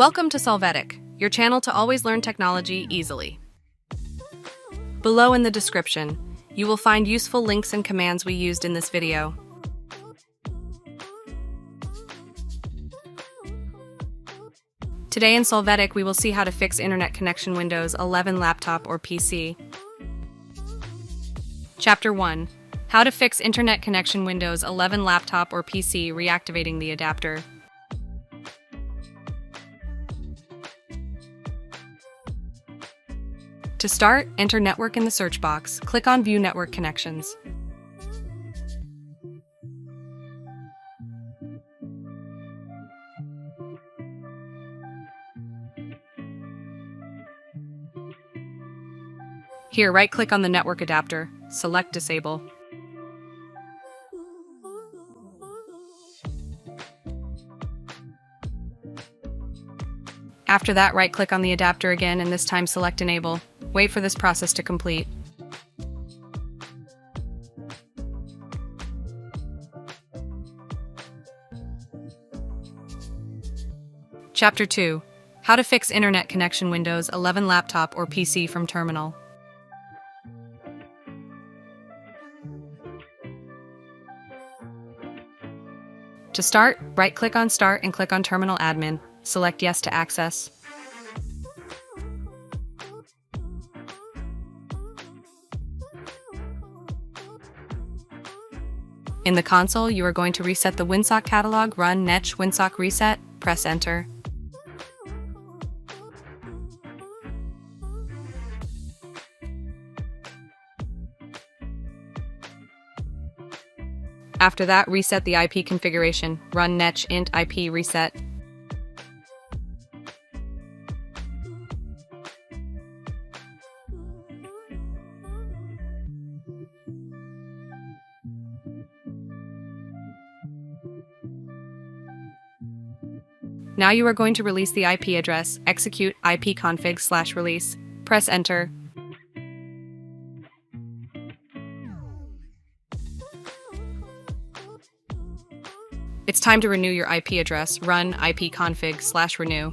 Welcome to Solvetic, your channel to always learn technology easily. Below in the description, you will find useful links and commands we used in this video. Today in Solvetic, we will see how to fix Internet connection Windows 11 laptop or PC. Chapter 1. How to fix Internet connection Windows 11 laptop or PC reactivating the adapter. To start, enter Network in the search box. Click on View Network Connections. Here, right-click on the network adapter. Select Disable. After that, right-click on the adapter again and this time select Enable. Wait for this process to complete. Chapter 2. How to fix Internet connection Windows 11 laptop or PC from terminal. To start, right-click on Start and click on Terminal Admin. Select Yes to access. In the console, you are going to reset the winsock catalog, run Netsh winsock reset, press Enter. After that, reset the IP configuration, run Netsh int IP reset. Now you are going to release the IP address, execute ipconfig/release, press Enter. It's time to renew your IP address, run ipconfig/renew.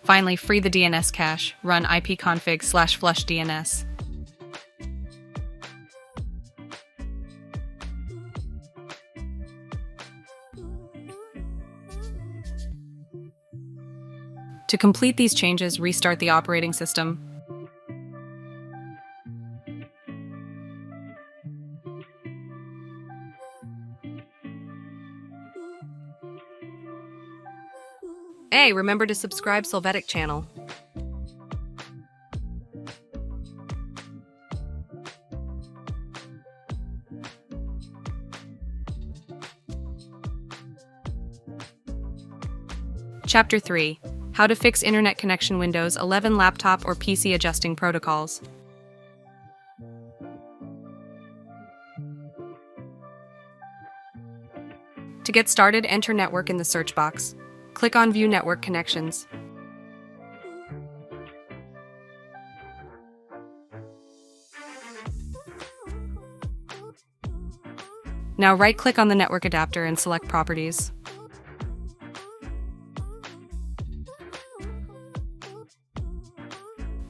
Finally, free the DNS cache, run ipconfig/flushdns. To complete these changes, restart the operating system. Hey, remember to subscribe Solvetic channel. Chapter 3. How to fix Internet connection Windows 11 laptop or PC adjusting protocols. To get started, enter Network in the search box. Click on View Network Connections. Now right-click on the network adapter and select Properties.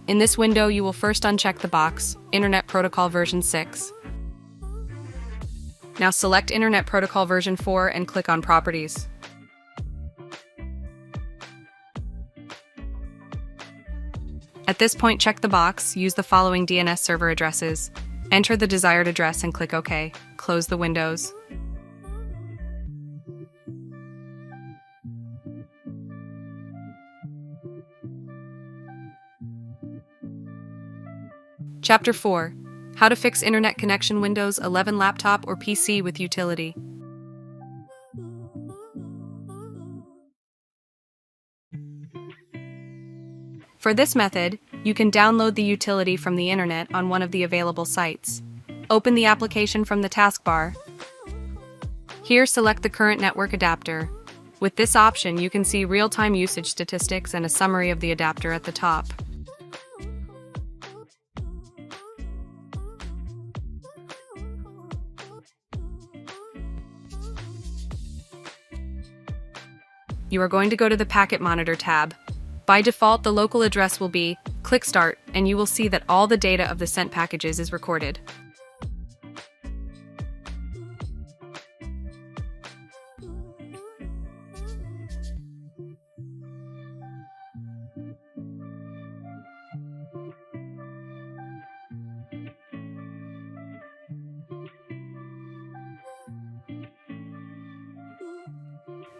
In this window, you will first uncheck the box, Internet Protocol version 6. Now select Internet Protocol version 4 and click on Properties. At this point, check the box, use the following DNS server addresses. Enter the desired address and click OK. Close the windows. Chapter 4. How to fix Internet connection Windows 11 laptop or PC with utility. For this method, you can download the utility from the internet on one of the available sites. Open the application from the taskbar. Here, select the current network adapter. With this option, you can see real-time usage statistics and a summary of the adapter at the top. You are going to go to the Packet Monitor tab. By default, the local address will be, click Start, and you will see that all the data of the sent packages is recorded.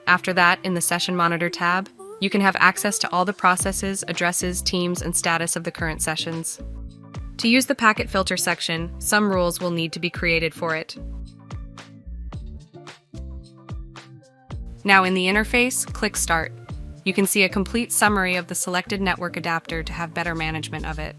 After that, in the Session Monitor tab, you can have access to all the processes, addresses, teams, and status of the current sessions. To use the Packet Filter section, some rules will need to be created for it. Now in the interface, click Start. You can see a complete summary of the selected network adapter to have better management of it.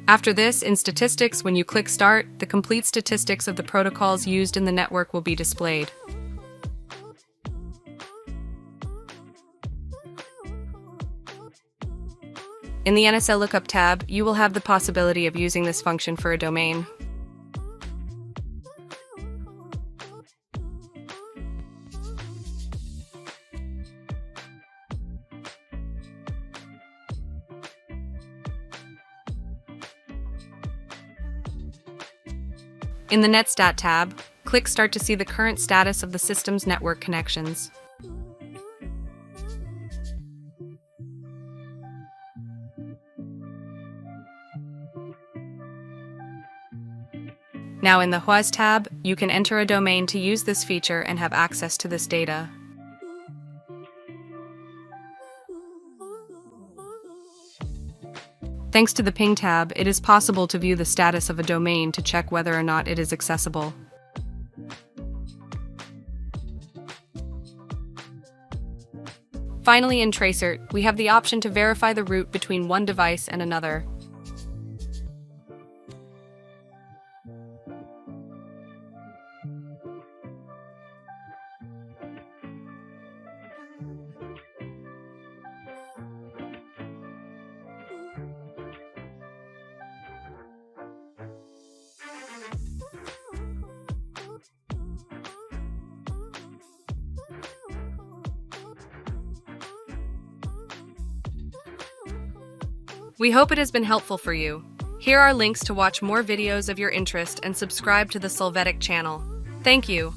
After this, in Statistics, when you click Start, the complete statistics of the protocols used in the network will be displayed. In the NSL Lookup tab, you will have the possibility of using this function for a domain. In the NetStat tab, click Start to see the current status of the system's network connections. Now in the WHOIS tab, you can enter a domain to use this feature and have access to this data. Thanks to the Ping tab, it is possible to view the status of a domain to check whether or not it is accessible. Finally, in Tracer, we have the option to verify the route between one device and another. We hope it has been helpful for you. Here are links to watch more videos of your interest and subscribe to the Solvetic channel. Thank you.